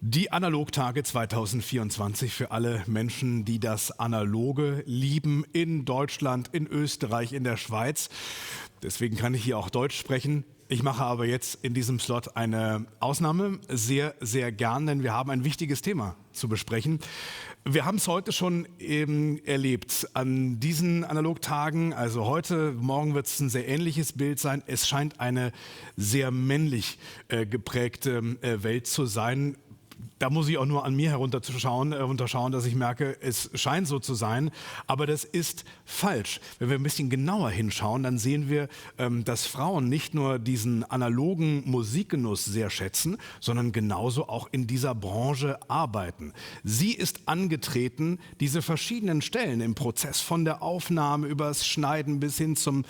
Die Analogtage 2024 für alle Menschen, die das Analoge lieben in Deutschland, in Österreich, in der Schweiz. Deswegen kann ich hier auch Deutsch sprechen. Ich mache aber jetzt in diesem Slot eine Ausnahme, sehr, sehr gern, denn wir haben ein wichtiges Thema zu besprechen. Wir haben es heute schon eben erlebt an diesen Analogtagen, also heute, morgen wird es ein sehr ähnliches Bild sein. Es scheint eine sehr männlich geprägte Welt zu sein. Da muss ich auch nur an mir herunterschauen, dass ich merke, es scheint so zu sein, aber das ist falsch. Wenn wir ein bisschen genauer hinschauen, dann sehen wir, dass Frauen nicht nur diesen analogen Musikgenuss sehr schätzen, sondern genauso auch in dieser Branche arbeiten. Sie ist angetreten, diese verschiedenen Stellen im Prozess von der Aufnahme über das Schneiden bis hin zum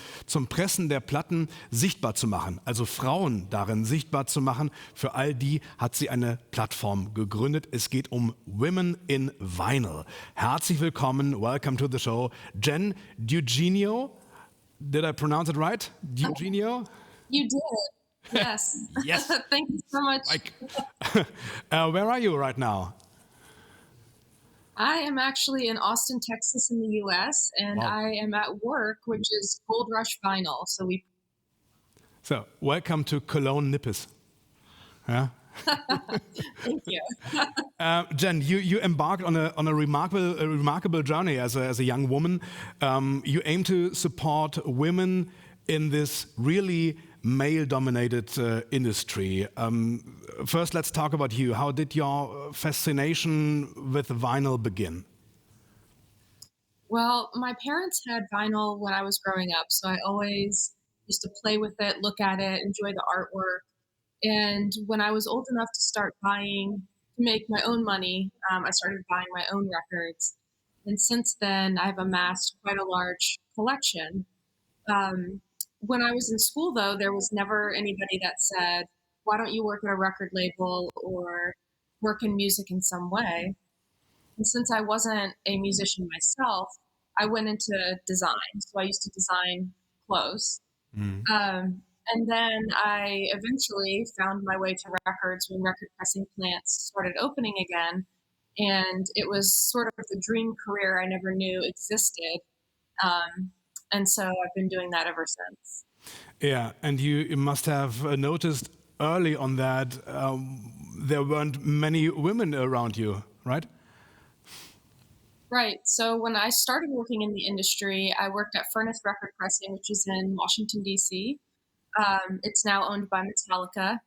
Pressen der Platten sichtbar zu machen. Also Frauen darin sichtbar zu machen. Für all die hat sie eine Plattform gegründet. Es geht um Women in Vinyl. Herzlich willkommen, welcome to the show, Jenn D'Eugenio. Did I pronounce it right? D'Eugenio? You did, yes. Yes. Thank you so much. Where are you right now? I am actually in Austin, Texas in the US, and Wow. I am at work, which is Gold Rush Vinyl. So, welcome to Cologne Nippes. Yeah? Thank you. Jenn, you embarked on a remarkable journey as a young woman. You aim to support women in this really male-dominated industry. First, let's talk about you. How did your fascination with vinyl begin? Well, my parents had vinyl when I was growing up, so I always used to play with it, look at it, enjoy the artwork. And when I was old enough to start buying, to make my own money, I started buying my own records. And since then, I've amassed quite a large collection. When I was in school, though, there was never anybody that said, why don't you work at a record label or work in music in some way? And since I wasn't a musician myself, I went into design. So I used to design clothes. And then I eventually found my way to records when record pressing plants started opening again. And it was sort of the dream career I never knew existed. And so I've been doing that ever since. Yeah, and you must have noticed early on that there weren't many women around you, right? Right. So when I started working in the industry, I worked at Furnace Record Pressing, which is in Washington, D.C. It's now owned by Metallica.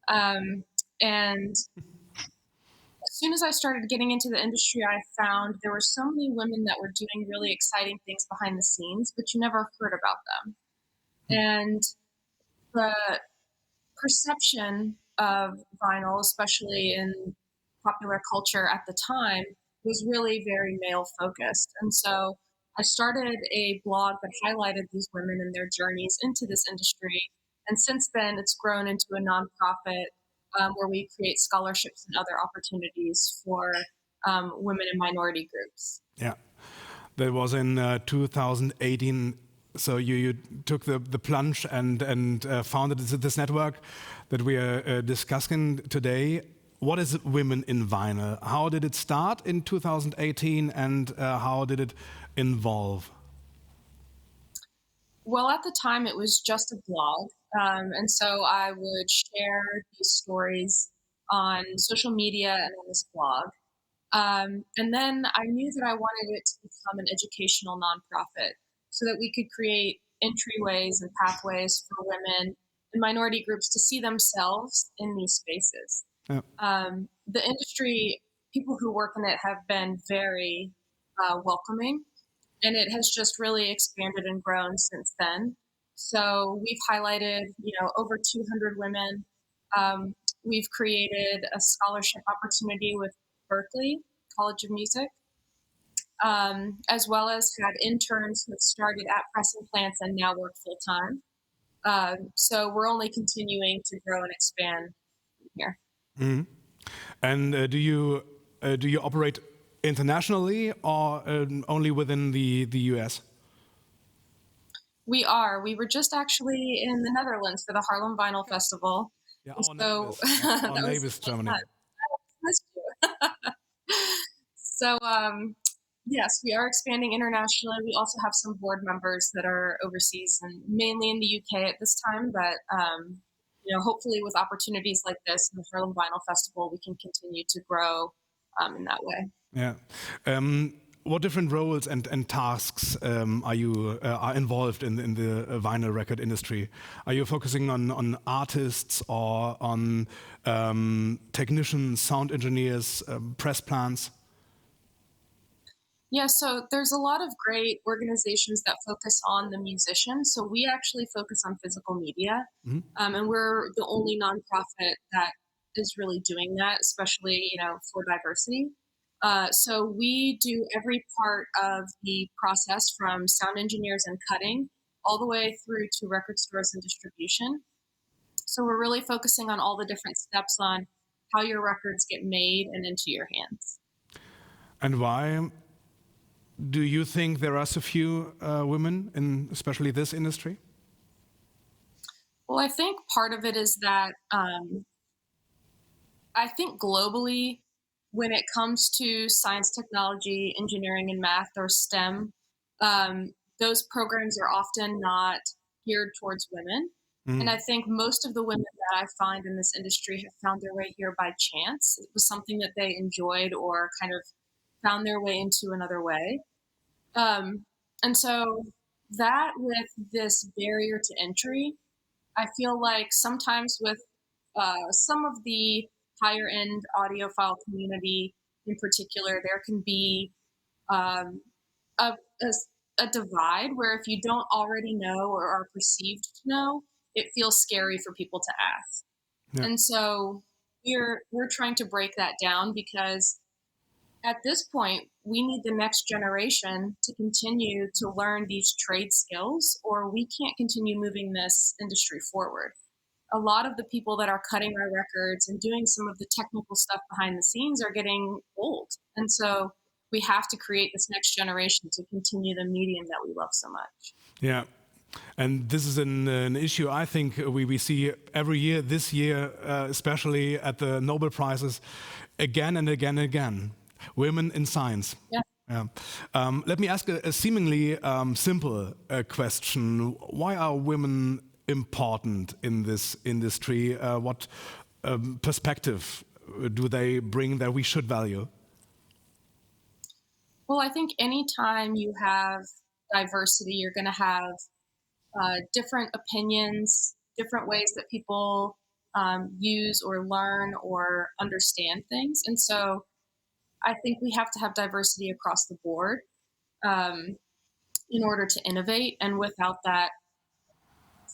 And as soon as I started getting into the industry, I found there were so many women that were doing really exciting things behind the scenes, but you never heard about them. And the perception of vinyl, especially in popular culture at the time, was really very male focused. And so I started a blog that highlighted these women and their journeys into this industry. And since then, it's grown into a nonprofit where we create scholarships and other opportunities for women and minority groups. Yeah, that was in 2018. So you took the plunge and founded this network that we are discussing today. What is Women in Vinyl? How did it start in 2018 and how did it evolve? Well, at the time, it was just a blog. And so I would share these stories on social media and on this blog. And then I knew that I wanted it to become an educational nonprofit so that we could create entryways and pathways for women and minority groups to see themselves in these spaces. Yeah. The industry, people who work in it have been very welcoming, and it has just really expanded and grown since then. So we've highlighted, over 200 women. We've created a scholarship opportunity with Berklee College of Music, as well as had interns who have started at pressing plants and now work full time. So we're only continuing to grow and expand here. Mm-hmm. And do you operate internationally or only within the US? We are. We were just actually in the Netherlands for the Haarlem Vinyl Festival. Yeah, our neighbors Germany. That was So, yes, we are expanding internationally. We also have some board members that are overseas and mainly in the UK at this time. But, hopefully with opportunities like this and the Harlem Vinyl Festival, we can continue to grow in that way. Yeah. What different roles and tasks are involved in the vinyl record industry? Are you focusing on artists or on technicians, sound engineers, press plants? Yeah, so there's a lot of great organizations that focus on the musician. So we actually focus on physical media, Mhm. and we're the only nonprofit that is really doing that, especially for diversity. So we do every part of the process from sound engineers and cutting all the way through to record stores and distribution. So we're really focusing on all the different steps on how your records get made and into your hands. And why do you think there are so few women in especially this industry? Well, I think part of it is that I think globally, when it comes to science, technology, engineering, and math or STEM, those programs are often not geared towards women. And Mm. I think most of the women that I find in this industry have found their way here by chance. It was something that they enjoyed or kind of found their way into another way. Um, and so that with this barrier to entry, I feel like sometimes with some of the higher end audiophile community in particular, there can be um, a, a, a divide where if you don't already know or are perceived to know, it feels scary for people to ask. Yeah. And so we're trying to break that down because at this point, we need the next generation to continue to learn these trade skills, or we can't continue moving this industry forward. A lot of the people that are cutting our records and doing some of the technical stuff behind the scenes are getting old. And so we have to create this next generation to continue the medium that we love so much. Yeah. And this is an issue I think we see every year, this year, especially at the Nobel Prizes, again and again and again. Women in science. Yeah. Yeah. Let me ask a seemingly simple question. Why are women important in this industry? What perspective do they bring that we should value? Well, I think anytime you have diversity, you're going to have different opinions, different ways that people use or learn or understand things. And so I think we have to have diversity across the board um, in order to innovate. And without that,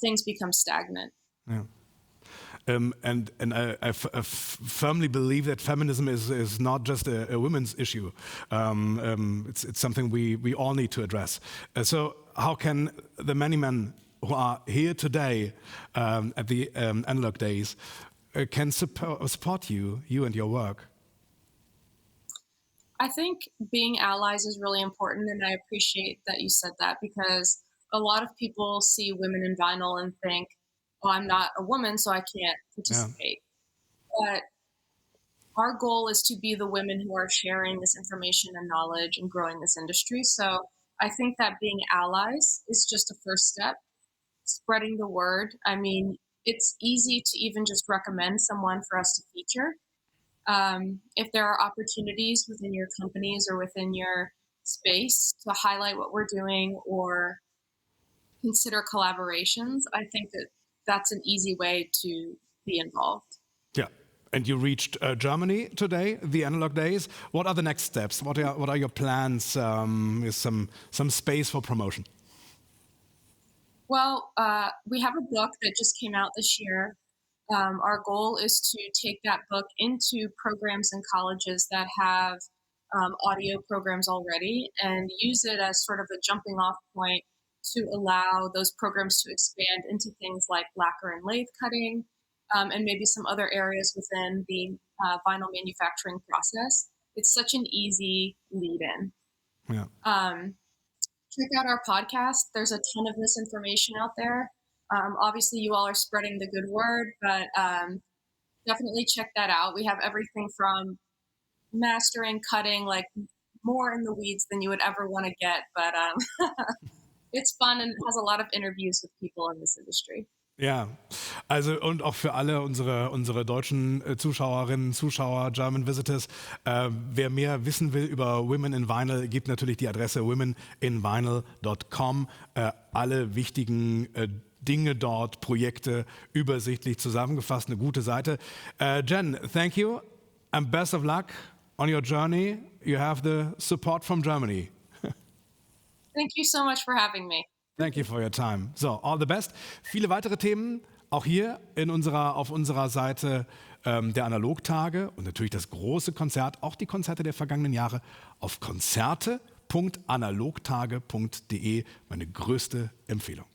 things become stagnant. Yeah. And I firmly believe that feminism is not just a women's issue. It's something we all need to address. So how can the many men who are here today at the Analog Days can support you and your work? I think being allies is really important. And I appreciate that you said that because a lot of people see women in vinyl and think, oh, I'm not a woman, so I can't Yeah. participate. But our goal is to be the women who are sharing this information and knowledge and growing this industry. So I think that being allies is just a first step, spreading the word. I mean, it's easy to even just recommend someone for us to feature. If there are opportunities within your companies or within your space to highlight what we're doing or consider collaborations, I think that that's an easy way to be involved. Yeah. And you reached Germany today, the Analog Days. What are the next steps? What are your plans? Is some space for promotion? Well, we have a book that just came out this year. Our goal is to take that book into programs and colleges that have audio programs already and use it as sort of a jumping off point to allow those programs to expand into things like lacquer and lathe cutting and maybe some other areas within the vinyl manufacturing process. It's such an easy lead in. Yeah. Check out our podcast. There's a ton of misinformation out there. Obviously, you all are spreading the good word, but definitely check that out. We have everything from mastering, cutting, like more in the weeds than you would ever want to get, but it's fun and has a lot of interviews with people in this industry. Ja, also und auch für alle unsere deutschen Zuschauerinnen, Zuschauer, German Visitors, wer mehr wissen will über Women in Vinyl, gibt natürlich die Adresse womeninvinyl.com. Alle wichtigen Dinge dort, Projekte übersichtlich zusammengefasst, eine gute Seite. Jenn, thank you and best of luck on your journey. You have the support from Germany. Thank you so much for having me. Thank you for your time. So, all the best. Viele weitere Themen auch hier auf unserer Seite der Analogtage und natürlich das große Konzert, auch die Konzerte der vergangenen Jahre auf konzerte.analogtage.de. Meine größte Empfehlung.